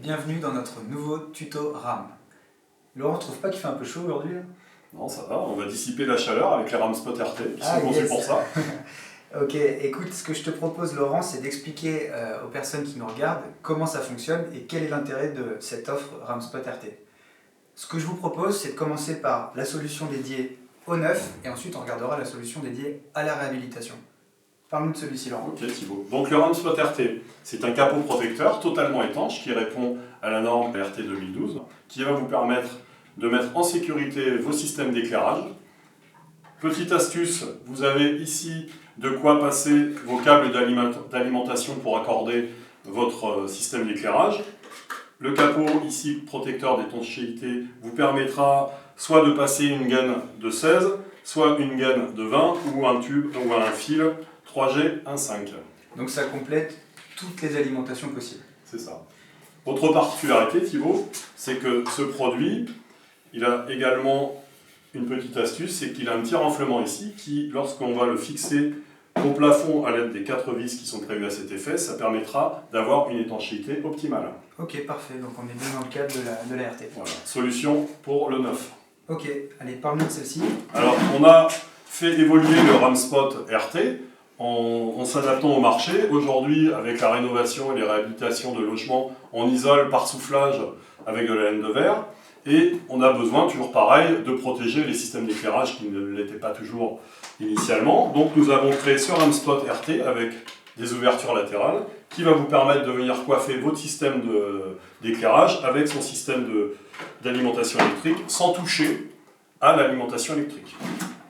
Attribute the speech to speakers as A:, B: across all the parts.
A: bienvenue dans notre nouveau tuto RAM. Laurent, tu trouves pas qu'il fait un peu chaud aujourd'hui?
B: Non, ça va, on va dissiper la chaleur avec les RAM Spot RT qui sont conçus pour ça.
A: Ok, écoute, ce que je te propose Laurent, c'est d'expliquer aux personnes qui nous regardent comment ça fonctionne et quel est l'intérêt de cette offre RAM Spot RT. Ce que je vous propose, c'est de commencer par la solution dédiée au neuf et ensuite on regardera la solution dédiée à la réhabilitation. Parle-nous de celui-ci, Laurent.
B: Ok Thibaut. Donc le RAM Spot RT, c'est un capot protecteur totalement étanche qui répond à la norme RT 2012, qui va vous permettre de mettre en sécurité vos systèmes d'éclairage. Petite astuce, vous avez ici de quoi passer vos câbles d'alimentation pour accorder votre système d'éclairage. Le capot ici, protecteur d'étanchéité, vous permettra soit de passer une gaine de 16, soit une gaine de 20 ou un tube ou un fil 3G 1.5.
A: Donc ça complète toutes les alimentations possibles.
B: C'est ça. Autre particularité, Thibaut, c'est que ce produit, il a également une petite astuce, c'est qu'il a un petit renflement ici qui, lorsqu'on va le fixer au plafond à l'aide des 4 vis qui sont prévues à cet effet, ça permettra d'avoir une étanchéité optimale.
A: Ok, parfait, donc on est bien dans le cadre de la RT.
B: Voilà, solution pour le neuf.
A: Ok, allez, parle-nous de celle-ci.
B: Alors, on a fait évoluer le RAM Spot RT en s'adaptant au marché. Aujourd'hui, avec la rénovation et les réhabilitations de logements, on isole par soufflage avec de la laine de verre. Et on a besoin, toujours pareil, de protéger les systèmes d'éclairage qui ne l'étaient pas toujours initialement. Donc nous avons créé ce RAM Spot RT avec des ouvertures latérales qui va vous permettre de venir coiffer votre système d'éclairage avec son système d'alimentation électrique sans toucher à l'alimentation électrique.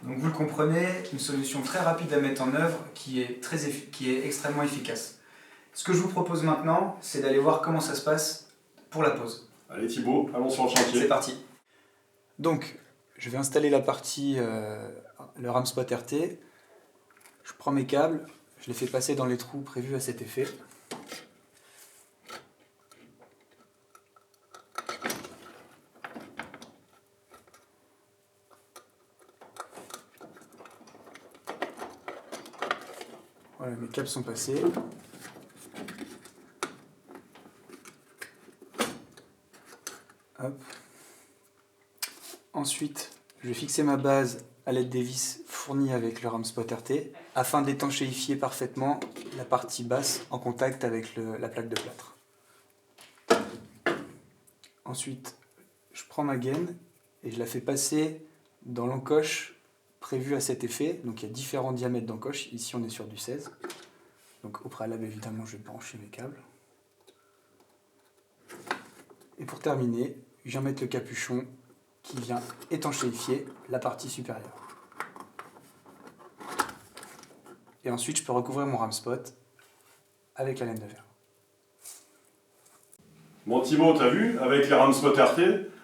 A: Donc vous le comprenez, une solution très rapide à mettre en œuvre qui est extrêmement efficace. Ce que je vous propose maintenant, c'est d'aller voir comment ça se passe pour la pause.
B: Allez Thibaut, allons sur le chantier.
A: C'est parti. Donc, je vais installer la partie, le RAM Spot RT. Je prends mes câbles, je les fais passer dans les trous prévus à cet effet. Voilà, mes câbles sont passés. Hop. Ensuite, je vais fixer ma base à l'aide des vis fournies avec le RAM Spot RT afin d'étanchéifier parfaitement la partie basse en contact avec la plaque de plâtre. Ensuite, je prends ma gaine et je la fais passer dans l'encoche prévue à cet effet. Donc il y a différents diamètres d'encoche. Ici on est sur du 16. Donc au préalable évidemment je vais brancher mes câbles. Et pour terminer, je viens mettre le capuchon qui vient étanchéifier la partie supérieure. Et ensuite, je peux recouvrir mon RAM Spot avec la laine de verre.
B: Bon Thibaut, t'as vu, avec les RAM Spot RT,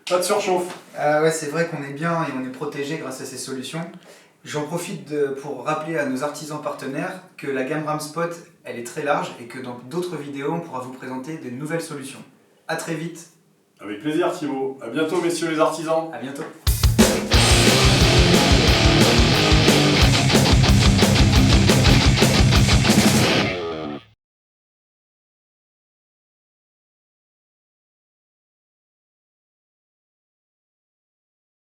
B: pas de surchauffe.
A: Ouais, c'est vrai qu'on est bien et on est protégé grâce à ces solutions. J'en profite pour rappeler à nos artisans partenaires que la gamme RAM Spot, elle est très large et que dans d'autres vidéos, on pourra vous présenter de nouvelles solutions. A très vite.
B: Avec plaisir Thibaut. À bientôt messieurs les artisans.
A: À bientôt.